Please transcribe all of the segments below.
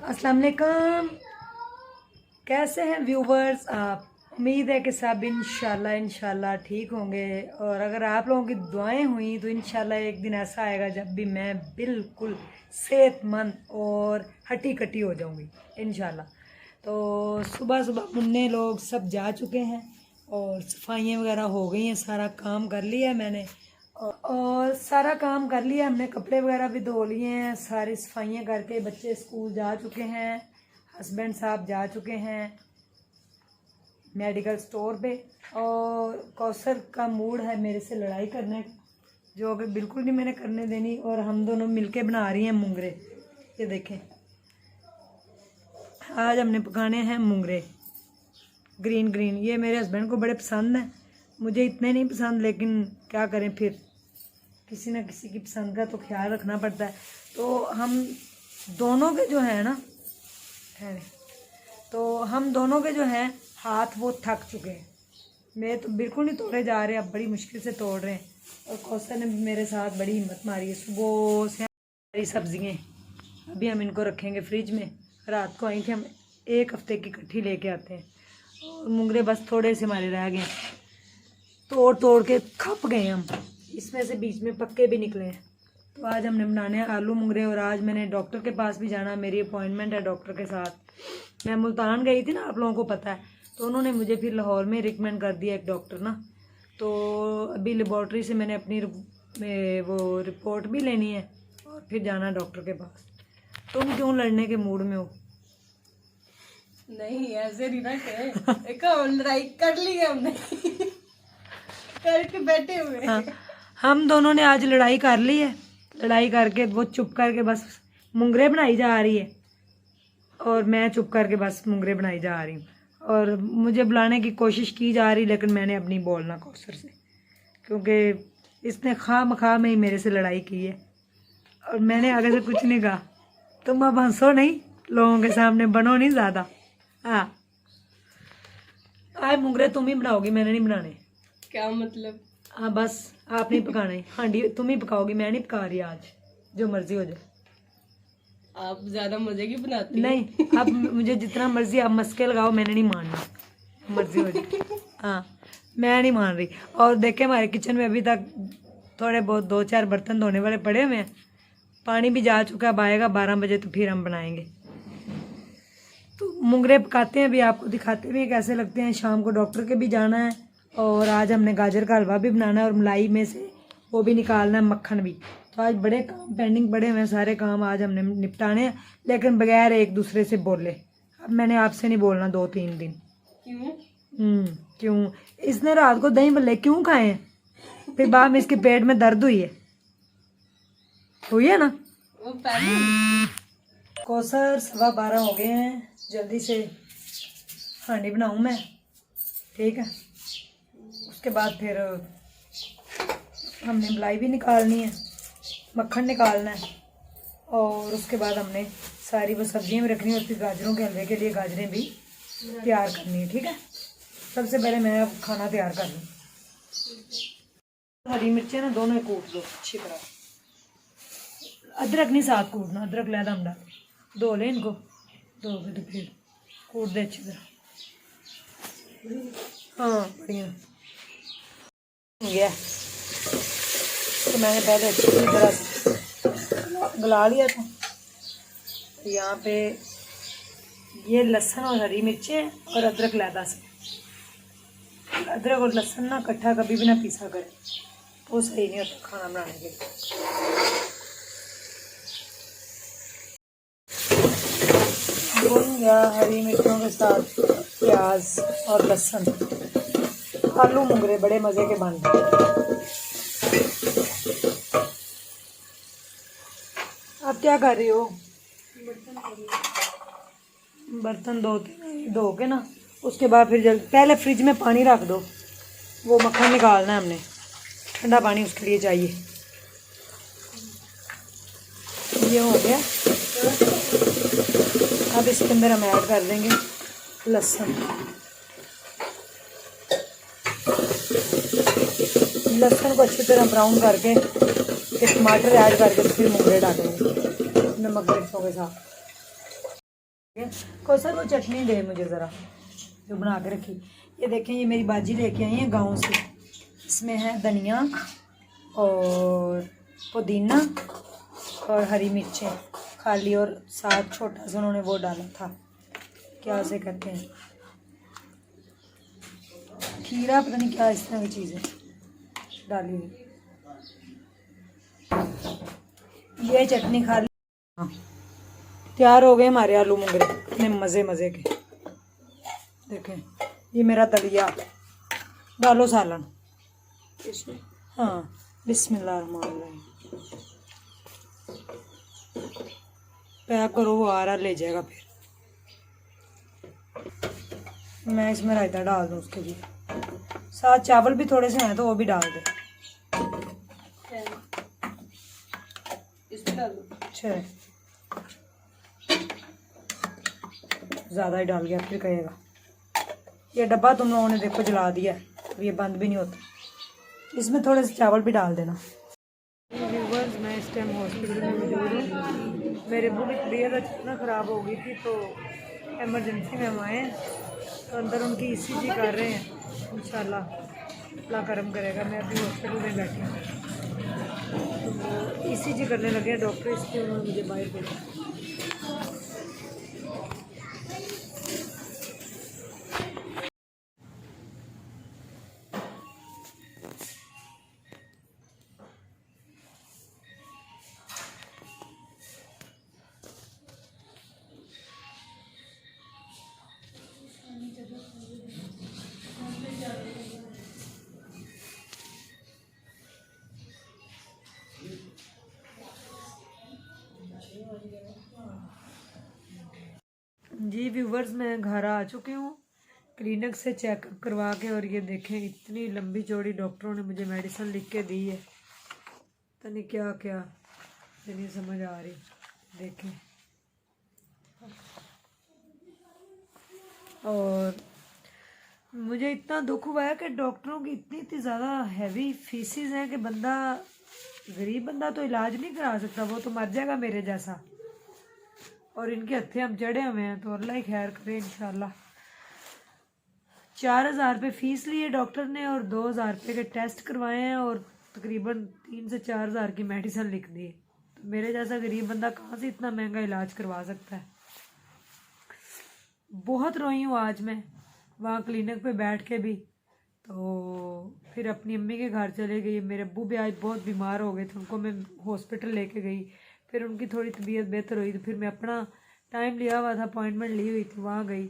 अस्सलाम वालेकुम। कैसे हैं व्यूवर्स आप? उम्मीद है कि सब इंशाल्लाह ठीक होंगे। और अगर आप लोगों की दुआएं हुई तो इंशाल्लाह एक दिन ऐसा आएगा जब भी मैं बिल्कुल सेहतमंद और हट्टी कट्टी हो जाऊंगी इंशाल्लाह। तो सुबह सुबह मुन्ने लोग सब जा चुके हैं और सफाइयाँ वगैरह हो गई हैं, सारा काम कर लिया है मैंने और सारा काम कर लिया हमने, कपड़े वगैरह भी धो लिए हैं, सारी सफाइयाँ करके बच्चे स्कूल जा चुके हैं, हस्बैंड साहब जा चुके हैं मेडिकल स्टोर पे। और कौसर का मूड है मेरे से लड़ाई करने का, जो कि बिल्कुल नहीं मैंने करने देनी। और हम दोनों मिलके बना रही हैं मुंगरे। ये देखें, आज हमने पकाने हैं मुंगरे ग्रीन ग्रीन। ये मेरे हस्बैंड को बड़े पसंद हैं, मुझे इतने नहीं पसंद, लेकिन क्या करें, फिर किसी न किसी की पसंद का तो ख्याल रखना पड़ता है। तो हम दोनों के जो है ना हम दोनों के जो हैं हाथ वो थक चुके हैं। मैं तो बिल्कुल नहीं तोड़े जा रहे, अब बड़ी मुश्किल से तोड़ रहे हैं। और कौसर ने भी मेरे साथ बड़ी हिम्मत मारी है। सुबह से हमारी सब्जियाँ अभी हम इनको रखेंगे फ्रिज में। रात को आई थी, हम एक हफ्ते की इकट्ठी लेके आते हैं। और मुंगरे बस थोड़े से हमारे रह गए, तोड़ तोड़ के खप गए हम, इसमें से बीच में पक्के भी निकले हैं। तो आज हमने बनाने हैं आलू मुंगरे। और आज मैंने डॉक्टर के पास भी जाना, मेरी अपॉइंटमेंट है डॉक्टर के साथ। मैं मुल्तान गई थी ना, आप लोगों को पता है, तो उन्होंने मुझे फिर लाहौर में रिकमेंड कर दिया एक डॉक्टर ना। तो अभी लेबॉर्ट्री से मैंने अपनी वो रिपोर्ट भी लेनी है और फिर जाना डॉक्टर के पास। तुम क्यों लड़ने के मूड में हो? नहीं ऐसे नहीं ना कहे, एक लड़ाई कर ली है हमने करके बैठे हुए। हाँ, हम दोनों ने आज लड़ाई कर ली है। लड़ाई करके वो चुप करके बस मुंगरे बनाई जा रही है और मैं चुप करके बस मुंगरे बनाई जा रही हूँ। और मुझे बुलाने की कोशिश की जा रही, लेकिन मैंने अब नहीं बोलना कौसर से, क्योंकि इसने खामखा में ही मेरे से लड़ाई की है। और मैंने आगे से कुछ नहीं कहा। तुम अब हंसो नहीं, लोगों के सामने बनो नहीं ज़्यादा। हाँ, आज मुंगरे तुम ही बनाओगी, मैंने नहीं बनाने। क्या मतलब? हाँ बस, आप नहीं पकाना है, हांडी तुम ही पकाओगी, मैं नहीं पका रही आज, जो मर्जी हो जाए। आप ज्यादा मजे की बनाती हैं। नहीं, अब मुझे जितना मर्जी आप मस्के लगाओ, मैंने नहीं मानना, मर्जी हो जाए। हाँ, मैं नहीं मान रही। और देखे हमारे किचन में अभी तक थोड़े बहुत 2-4 बर्तन धोने वाले पड़े हुए हैं, पानी भी जा चुका है। अब आएगा 12 बजे तो फिर हम बनाएंगे। तो मुंगरे पकाते हैं, अभी आपको दिखाते भी हैं कैसे लगते हैं। शाम को डॉक्टर के भी जाना है और आज हमने गाजर का हलवा भी बनाना है और मलाई में से वो भी निकालना है, मक्खन भी। तो आज बड़े काम पेंडिंग पड़े हुए हैं, सारे काम आज हमने निपटाने हैं, लेकिन बगैर एक दूसरे से बोले। अब मैंने आपसे नहीं बोलना 2-3 दिन। क्यों? क्यों? इसने रात को दही भल्ले क्यों खाए हैं? फिर बाद में इसके पेट में दर्द हुई है ना। वो पहले कौसर 12:15 हो गए हैं, जल्दी से हांडी बनाऊँ मैं, ठीक है। उसके बाद फिर हमने मलाई भी निकालनी है, मक्खन निकालना है, और उसके बाद हमने सारी वो सब्जियां भी रखनी है। और फिर गाजरों के हलवे के लिए गाजरें भी तैयार करनी है, ठीक है। सबसे पहले मैं अब खाना तैयार कर लूँ। हरी मिर्चें ना दोनों ही कूट दो अच्छी तरह, अदरक नहीं साथ कूटना, अदरक लहदा हम डाल धो ले इनको, धो के तो फिर कूट दे अच्छी तरह। हाँ बढ़िया गया। तो मैंने पहले अच्छी तरह से गला लिया था। यहाँ पे ये लहसुन और हरी मिर्चें और अदरक लहदा से। अदरक और लहसुन ना इकट्ठा कभी भी ना पीसा करें, वो सही नहीं होता खाना बनाने के लिए। भून गया हरी मिर्चों के साथ प्याज और लहसुन। आलू मुंगरे बड़े मज़े के बन गए। आप क्या कर रही हो? बर्तन धो के ना, उसके बाद फिर पहले फ्रिज में पानी रख दो, वो मक्खन निकालना है हमने, ठंडा पानी उसके लिए चाहिए। ये हो गया। अब इसके अंदर हम ऐड कर देंगे लहसुन। लहसुन को अच्छी तरह ब्राउन करके फिर टमाटर ऐड करके फिर मुंगरे डालेंगे नमक मिर्चों के साथ। कौसर वो चटनी दे मुझे ज़रा जो बना के रखी। ये देखें, ये मेरी बाजी लेके आई है गांव से। इसमें है धनिया और पुदीना और हरी मिर्चें खाली, और साथ छोटा सा उन्होंने वो डाला था, क्या उसे कहते हैं, खीरा, पता नहीं क्या इस तरह की चीज़ें डाली हुई। ये चटनी खा ली। हाँ, तैयार हो गए हमारे आलू मुंगरे इतने मज़े मज़े के। देखें, ये मेरा दलिया, डालो सालन इसमें। हाँ, बिस्मिल्लाहिर्रहमानिर्रहीम। पैक करो, वो आ रहा ले जाएगा। फिर मैं इसमें रायता डाल दूँ उसके लिए, साथ चावल भी थोड़े से हैं तो वो भी डाल दे। अच्छा, ज़्यादा ही डाल गया फिर कहेगा। ये डब्बा तुम लोगों ने देखो जला दिया है, अब ये बंद भी नहीं होता। इसमें थोड़े से चावल भी डाल देना। व्यूअर्स, मैं इस टाइम हॉस्पिटल में मौजूद हूँ। मेरे अब्बू की तबीयत इतना ख़राब हो गई थी तो एमरजेंसी में हम आए हैं, तो अंदर उनकी ECG कर रहे हैं। इंशाल्लाह अल्लाह करम करेगा। मैं अभी हॉस्पिटल में बैठी हूँ, तो वो ECG करने लगे हैं डॉक्टर, इसलिए उन्होंने मुझे बाहर भेजा। जी व्यूवर्स, मैं घर आ चुकी हूँ क्लिनिक से चेकअप करवा के। और ये देखें, इतनी लंबी चौड़ी डॉक्टरों ने मुझे मेडिसिन लिख के दी है, पता नहीं क्या क्या, नहीं समझ आ रही। देखें, और मुझे इतना दुख हुआ है कि डॉक्टरों की इतनी ज़्यादा हैवी फीसिस हैं कि बंदा, गरीब बंदा तो इलाज नहीं करा सकता, वो तो मर जाएगा मेरे जैसा। और इनके हत्थे हम चढ़े हुए हैं, तो अल्लाह ही खैर करे इंशाल्लाह। 4000 रुपये फ़ीस लिए डॉक्टर ने और 2000 रुपये के टेस्ट करवाए हैं और तकरीबन 3 से 4000 की मेडिसिन लिख दी। तो मेरे जैसा गरीब बंदा कहाँ से इतना महंगा इलाज करवा सकता है। बहुत रोई हूँ आज मैं वहाँ क्लिनिक पे बैठ के भी। तो फिर अपनी अम्मी के घर चले गई। मेरे अब्बू भी आज बहुत बीमार हो गए थे, उनको मैं हॉस्पिटल लेके गई। फिर उनकी थोड़ी तबीयत बेहतर हुई तो फिर मैं अपना टाइम लिया हुआ था, अपॉइंटमेंट ली हुई थी, वहाँ गई।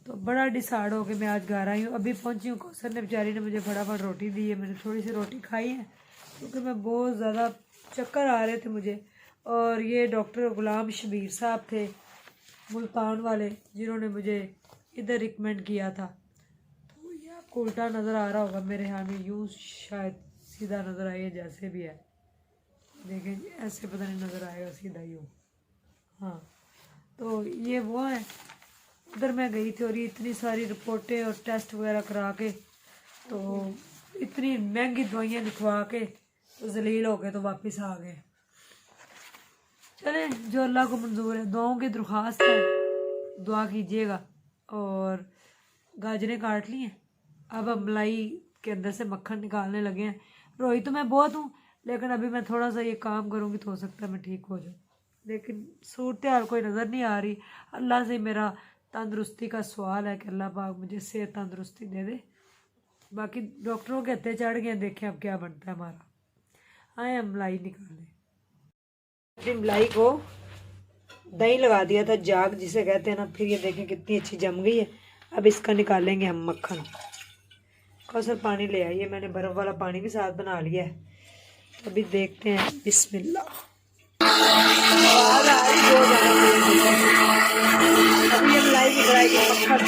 तो बड़ा डिसाइड हो के मैं आज घर आई हूँ। अभी पहुँची हूँ, कौसर ने बेचारी ने मुझे फटाफट रोटी दी है। मैंने थोड़ी सी रोटी खाई है क्योंकि मैं बहुत ज़्यादा चक्कर आ रहे थे मुझे। और ये डॉक्टर गुलाम शबीर साहब थे मुल्तान वाले, जिन्होंने मुझे इधर रिकमेंड किया था। तो ये आपको उल्टा नज़र आ रहा होगा मेरे यहाँ में, यूँ शायद सीधा नज़र आए जैसे भी है। देखें, ऐसे पता नहीं नज़र आएगा, सीधा यूँ। हाँ, तो ये वो है। उधर मैं गई थी और ये इतनी सारी रिपोर्टें और टेस्ट वगैरह करा के, तो इतनी महंगी दवाइयाँ लिखवा के तो जलील हो गए, तो वापस आ गए। चले, जो अल्लाह को मंजूर है। दुआओं की दरख्वास्त है, दुआ कीजिएगा। और गाजरें काट ली हैं, अब हम मलाई के अंदर से मक्खन निकालने लगे हैं। रोई तो मैं बहुत हूँ, लेकिन अभी मैं थोड़ा सा ये काम करूँगी तो हो सकता है मैं ठीक हो जाऊँ। लेकिन सूरत हाल कोई नज़र नहीं आ रही। अल्लाह से मेरा तंदुरुस्ती का सवाल है कि अल्लाह पाक मुझे सेहत तंदुरुस्ती दे दे। बाकी डॉक्टरों के हत्थे चढ़ गए, देखें अब क्या बनता है हमारा। आए हम मलाई निकालें। अपनी मलाई को दही लगा दिया था, जाग जिसे कहते हैं ना। फिर ये देखें कितनी अच्छी जम गई है। अब इसका निकालेंगे हम मक्खन। कौसर पानी ले आइए, मैंने बर्फ़ वाला पानी भी साथ बना लिया है। तो अभी देखते हैं, बिस्मिल्लाह। अभी ये मलाई निकलाएगी मक्खन।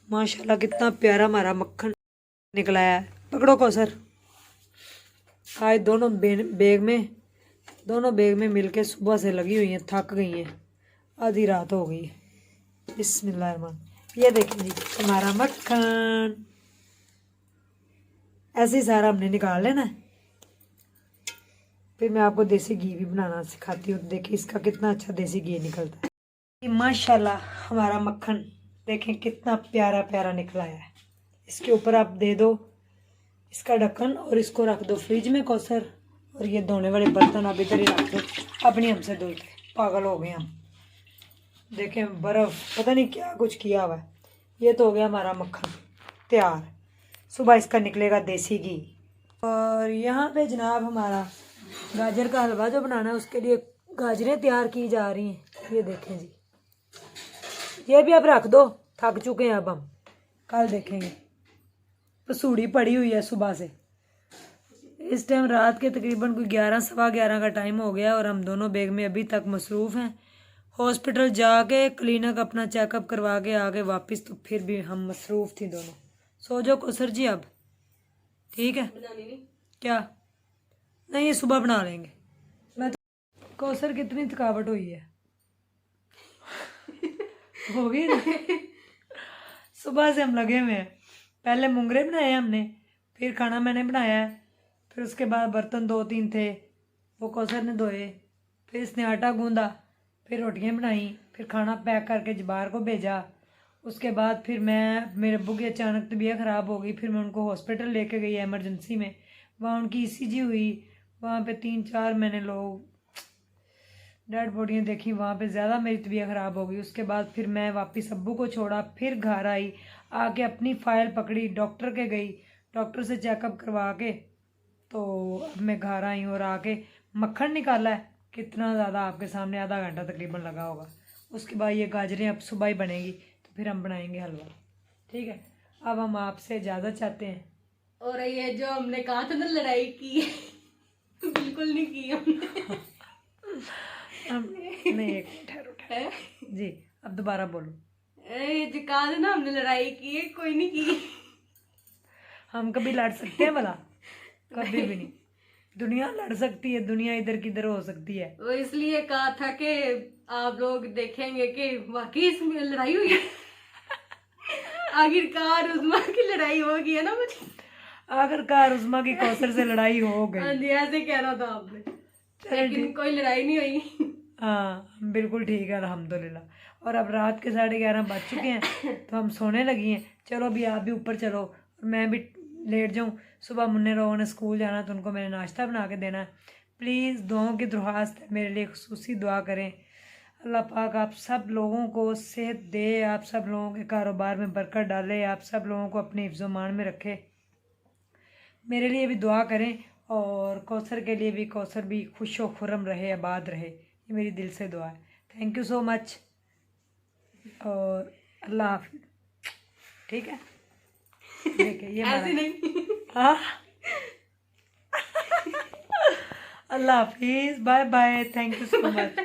माशाल्लाह कितना प्यारा हमारा मक्खन निकला है। पकड़ो कौसर। आज दोनों बेग में मिलके सुबह से लगी हुई हैं, थक गई हैं, आधी रात हो गई है। बिस्मिल्लाह। ये देखिए जी हमारा मक्खन, ऐसे ही सारा हमने निकाल लेना है। फिर मैं आपको देसी घी भी बनाना सिखाती हूँ। देखिए इसका कितना अच्छा देसी घी निकलता है। ये माशाल्लाह हमारा मक्खन देखें कितना प्यारा प्यारा निकला है। इसके ऊपर आप दे दो इसका ढक्कन और इसको रख दो फ्रिज में कौसर। और ये धोने वाले बर्तन आप इधर ही रख दो, अपनी हमसे धुलते पागल हो गए हम। देखें बर्फ़ पता नहीं क्या कुछ किया हुआ है। ये तो हो गया हमारा मक्खन तैयार। सुबह इसका निकलेगा देसी घी। और यहाँ पे जनाब हमारा गाजर का हलवा जो बनाना है उसके लिए गाजरें तैयार की जा रही हैं। ये देखें जी, ये भी अब रख दो, थक चुके हैं अब हम, कल देखेंगे। पसूड़ी पड़ी हुई है सुबह से। इस टाइम रात के तकरीबन कोई 11 सवा 11 का टाइम हो गया और हम दोनों बेग में अभी तक मसरूफ़ हैं। हॉस्पिटल जाके क्लिनिक अपना चेकअप करवा के आगे वापस, तो फिर भी हम मसरूफ़ थी दोनों। सो जाओ कौसर जी अब, ठीक है? क्या नहीं, ये सुबह बना लेंगे। मैं तो कौसर कितनी थकावट हुई है हो गई ना। सुबह से हम लगे हुए हैं। पहले मुंगरे बनाए हमने, फिर खाना मैंने बनाया है, फिर उसके बाद बर्तन 2-3 थे वो कौसर ने धोए, फिर इसने आटा गूंदा, फिर रोटियां बनाई, फिर खाना पैक करके जबार को भेजा। उसके बाद फिर मेरे अब्बू की अचानक तबीयत ख़राब हो गई, फिर मैं उनको हॉस्पिटल लेके गई एमरजेंसी में। वहाँ उनकी ECG हुई, वहाँ पे 3-4 मैंने लोग डेड बॉडियाँ देखी। वहाँ पे ज़्यादा मेरी तबीयत ख़राब हो गई। उसके बाद फिर मैं वापस अब्बू को छोड़ा, फिर घर आई, आके अपनी फ़ाइल पकड़ी, डॉक्टर के गई, डॉक्टर से चेकअप करवा के तो अब मैं घर आई हूँ। और आके मक्खन निकाला है कितना ज़्यादा, आपके सामने आधा घंटा तकरीबन लगा होगा। उसके बाद ये गाजरें अब सुबह ही बनेगी तो फिर हम बनाएंगे हलवा, ठीक है? अब हम आपसे इजाज़त चाहते हैं। और ये जो हमने कहा था ना लड़ाई की बिल्कुल नहीं की हमने। नहीं एक ठहरो ठहरो जी, अब दोबारा बोलो। ये जो कहा था ना हमने लड़ाई की है, कोई नहीं की। हम कभी लड़ सकते हैं भला? कभी भी नहीं। दुनिया लड़ सकती है, दुनिया इधर किधर हो सकती है। वो इसलिए कहा था कि आप लोग देखेंगे कि वाकई इसमें लड़ाई हुई है। आखिरकार उस्मा की लड़ाई हो गई है ना मुझे। आखिरकार उस्मा की कौसर से लड़ाई हो गई। हाँ जी, ऐसे कहना था आपने, लेकिन कोई लड़ाई नहीं हुई। हाँ बिल्कुल ठीक है अल्हम्दुलिल्लाह। और अब रात के 11:30 बज चुके हैं तो हम सोने लगी हैं। चलो अभी आप भी ऊपर चलो और मैं भी लेट जाऊँ। सुबह मुन्ने लोगों ने स्कूल जाना तो उनको मैंने नाश्ता बना के देना है। प्लीज़ दुआओं की दरख्वास्त है, मेरे लिए खुसूसी दुआ करें। अल्लाह पाक आप सब लोगों को सेहत दे, आप सब लोगों के कारोबार में बरकत डाले, आप सब लोगों को अपने हिफ्ज़ मान में रखे। मेरे लिए भी दुआ करें और कौसर के लिए भी, कौसर भी खुश व खुर्रम रहे, आबाद रहे, ये मेरी दिल से दुआ है। थैंक यू सो मच और अल्लाह हाफिज़, ठीक है? देखिए ये ऐसे नहीं। हाँ अल्लाह हाफिज़, bye bye, thank you so much.